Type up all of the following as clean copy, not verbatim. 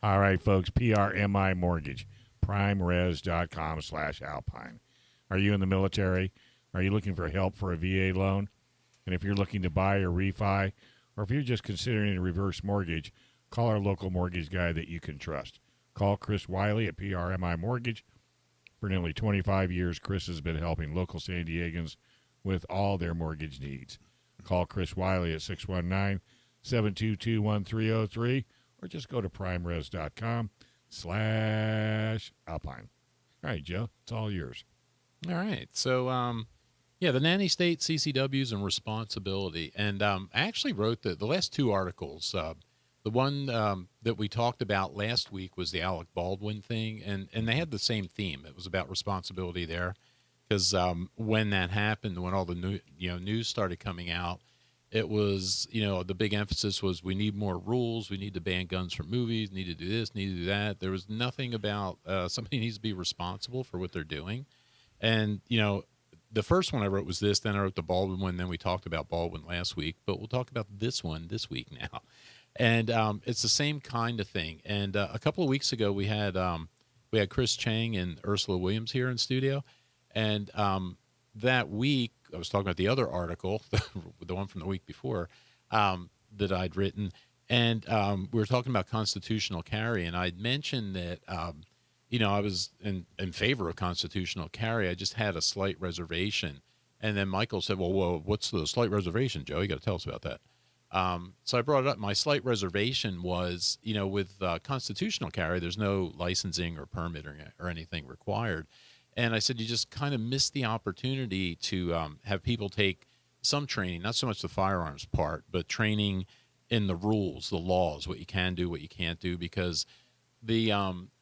All right, folks, PRMI Mortgage, primeres.com/alpine. Are you in the military? Are you looking for help for a VA loan? And if you're looking to buy or refi, or if you're just considering a reverse mortgage, call our local mortgage guy that you can trust. Call Chris Wiley at PRMI Mortgage. For nearly 25 years, Chris has been helping local San Diegans with all their mortgage needs. Call Chris Wiley at 619-722-1303 or just go to primeres.com/alpine. All right, Joe, it's all yours. All right. So, the nanny state, CCWs, and responsibility. And I actually wrote the last two articles. The one that we talked about last week was the Alec Baldwin thing, and they had the same theme. It was about responsibility there, because when that happened, when all the news started coming out, it was, the big emphasis was we need more rules, we need to ban guns from movies, need to do this, need to do that. There was nothing about somebody needs to be responsible for what they're doing. And, the first one I wrote was this, then I wrote the Baldwin one, then we talked about Baldwin last week, but we'll talk about this one this week now. And it's the same kind of thing. And a couple of weeks ago, we had Chris Cheng and Ursula Williams here in studio. And that week, I was talking about the other article, the one from the week before, that I'd written. And we were talking about constitutional carry. And I'd mentioned that, I was in favor of constitutional carry. I just had a slight reservation. And then Michael said, well, what's the slight reservation, Joe? You got to tell us about that. So I brought it up. My slight reservation was, with constitutional carry, there's no licensing or permit or anything required. And I said, you just kind of missed the opportunity to have people take some training, not so much the firearms part, but training in the rules, the laws, what you can do, what you can't do, because the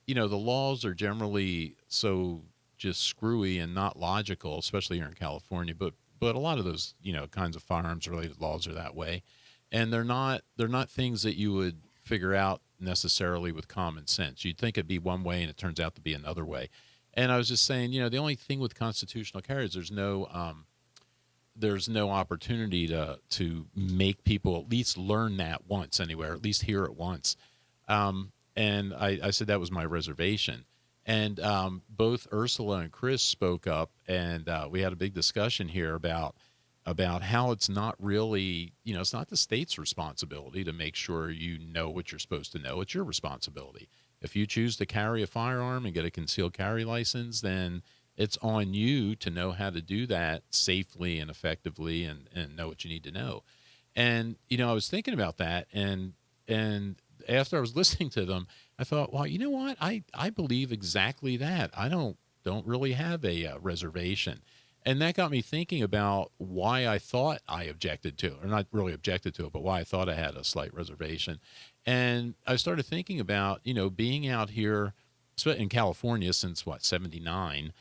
laws are generally so just screwy and not logical, especially here in California. But a lot of those, kinds of firearms related laws are that way. And they're not things that you would figure out necessarily with common sense. You'd think it'd be one way and it turns out to be another way. And I was just saying, the only thing with constitutional carry is there's no opportunity to make people at least learn that once anywhere, at least hear it once. And I said that was my reservation. And both Ursula and Chris spoke up, and we had a big discussion here about how it's not really, it's not the state's responsibility to make sure you know what you're supposed to know. It's your responsibility. If you choose to carry a firearm and get a concealed carry license, then it's on you to know how to do that safely and effectively and know what you need to know. And, I was thinking about that, and after I was listening to them, I thought, well, you know what? I believe exactly that. I don't really have a reservation. And that got me thinking about why I thought I objected to it, or not really objected to it, but why I thought I had a slight reservation. And I started thinking about, being out here in California since, 79,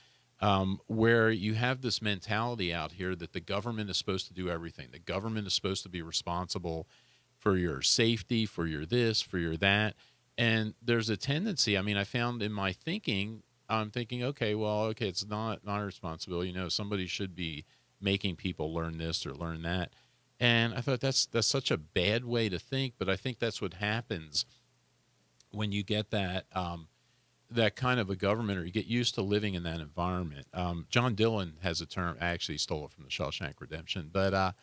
where you have this mentality out here that the government is supposed to do everything. The government is supposed to be responsible for your safety, for your this, for your that. And there's a tendency, I found in my thinking, I'm thinking, okay, it's not my responsibility. Somebody should be making people learn this or learn that. And I thought that's such a bad way to think, but I think that's what happens when you get that that kind of a government, or you get used to living in that environment. John Dillon has a term. I actually stole it from the Shawshank Redemption, but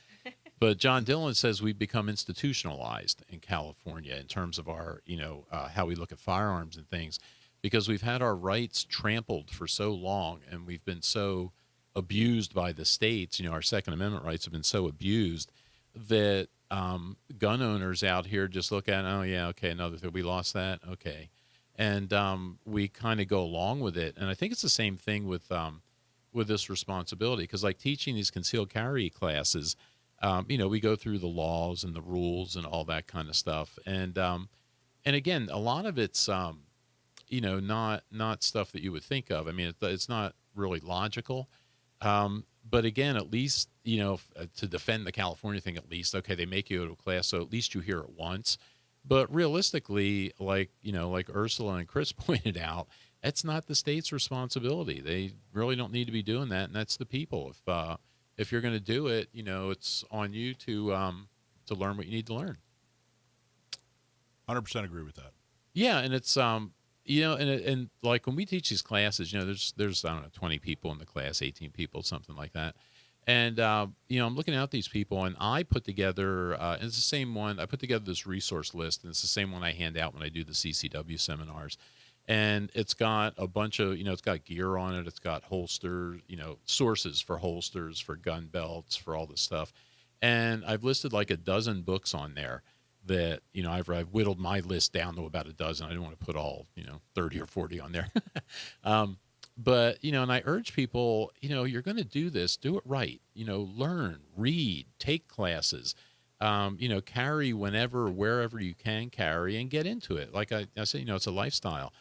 John Dillon says we've become institutionalized in California in terms of our, how we look at firearms and things, because we've had our rights trampled for so long, and we've been so abused by the states. Our Second Amendment rights have been so abused that gun owners out here just look at, oh yeah, okay, another thing, we lost that, okay, and we kind of go along with it. And I think it's the same thing with this responsibility, because like teaching these concealed carry classes, we go through the laws and the rules and all that kind of stuff, and again, a lot of it's not stuff that you would think of. It's not really logical. But again, at least, to defend the California thing, at least, okay, they make you go to a class, so at least you hear it once. But realistically, like Ursula and Chris pointed out, it's not the state's responsibility. They really don't need to be doing that, and that's the people. If you're going to do it, it's on you to learn what you need to learn. 100% agree with that. Yeah, and it's and like when we teach these classes, there's I don't know 20 people in the class, 18 people, something like that. And I'm looking at these people, and I put together and it's the same one. I put together this resource list, and it's the same one I hand out when I do the CCW seminars. And it's got a bunch of, it's got gear on it. It's got holsters, sources for holsters, for gun belts, for all this stuff. And I've listed like a dozen books on there that, I've whittled my list down to about a dozen. I didn't want to put all, 30 or 40 on there. But, and I urge people, you're going to do this, do it right, learn, read, take classes, carry wherever you can carry and get into it. Like I said, it's a lifestyle.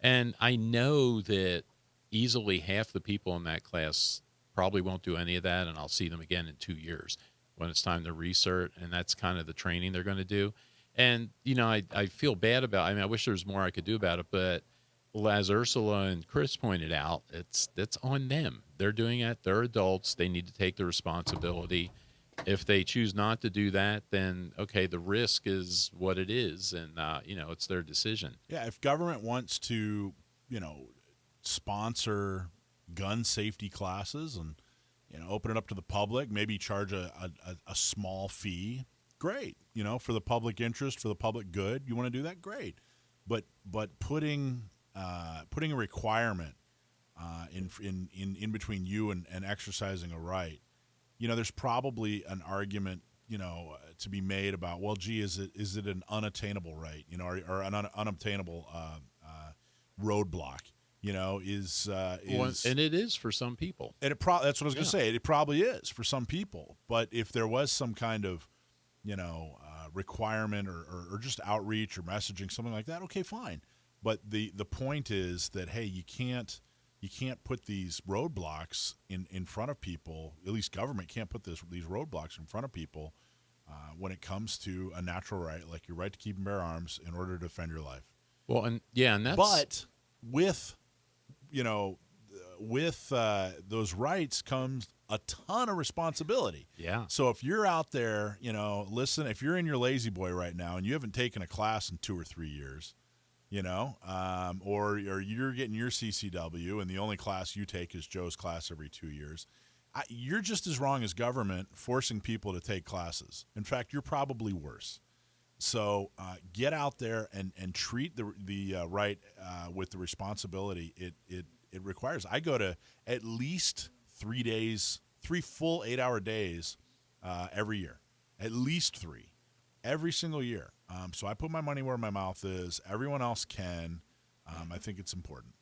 And I know that easily half the people in that class probably won't do any of that. And I'll see them again in 2 years when it's time to recert. And that's kind of the training they're going to do. And, I feel bad about, I wish there was more I could do about it, but as Ursula and Chris pointed out, that's on them. They're doing it. They're adults. They need to take the responsibility. If they choose not to do that, then, okay, the risk is what it is. And, it's their decision. Yeah. If government wants to, sponsor gun safety classes and, open it up to the public, maybe charge a small fee, great. For the public interest, for the public good, you want to do that, great. But putting a requirement in between you and exercising a right, there's probably an argument, to be made about, well, gee, is it an unattainable right, or an unobtainable roadblock, and it is for some people. And that's what I was going to say. It probably is for some people. But if there was some kind of, requirement or just outreach or messaging, something like that, okay, fine. But the point is that, hey, you can't put these roadblocks in front of people. At least government can't put these roadblocks in front of people when it comes to a natural right, like your right to keep and bear arms in order to defend your life. Well, and that's. But with those rights comes a ton of responsibility. Yeah. So if you're out there, listen, if you're in your lazy boy right now and you haven't taken a class in 2 or 3 years, or you're getting your CCW and the only class you take is Joe's class every 2 years, you're just as wrong as government forcing people to take classes. In fact, you're probably worse. So get out there and treat the right with the responsibility it requires. I go to at least 3 days, 3 full 8-hour days every year, at least 3, every single year. So I put my money where my mouth is. Everyone else can. I think it's important.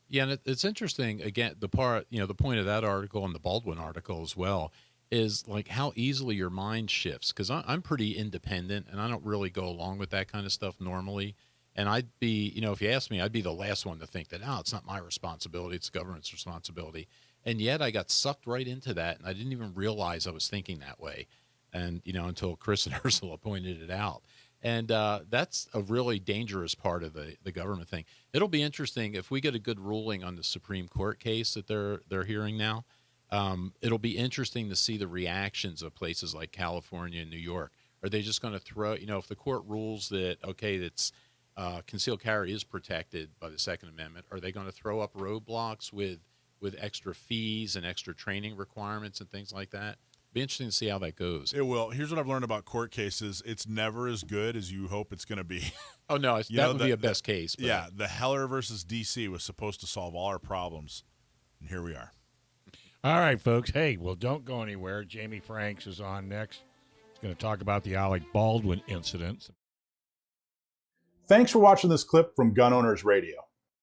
Yeah, and it's interesting. Again, the point of that article and the Baldwin article as well is like how easily your mind shifts. Because I'm pretty independent, and I don't really go along with that kind of stuff normally. And I'd be, if you asked me, I'd be the last one to think that, it's not my responsibility, it's the government's responsibility. And yet I got sucked right into that, and I didn't even realize I was thinking that way. And, until Chris and Ursula pointed it out. And that's a really dangerous part of the government thing. It'll be interesting if we get a good ruling on the Supreme Court case that they're hearing now. It'll be interesting to see the reactions of places like California and New York. Are they just going to throw, if the court rules that, okay, that's concealed carry is protected by the Second Amendment, are they going to throw up roadblocks with extra fees and extra training requirements and things like that? Be interesting to see how that goes. It will. Here's what I've learned about court cases. It's never as good as you hope it's going to be. Oh, no, that would be a best case. But. Yeah, the Heller versus D.C. was supposed to solve all our problems, and here we are. All right, folks. Hey, well, don't go anywhere. Jamie Franks is on next. He's going to talk about the Alec Baldwin incident. Thanks for watching this clip from Gun Owners Radio.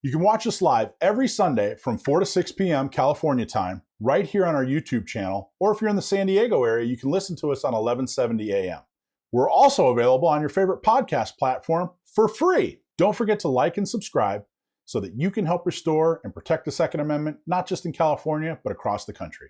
You can watch us live every Sunday from 4 to 6 p.m. California time, right here on our YouTube channel, or if you're in the San Diego area, you can listen to us on 1170 a.m. We're also available on your favorite podcast platform for free. Don't forget to like and subscribe so that you can help restore and protect the Second Amendment, not just in California, but across the country.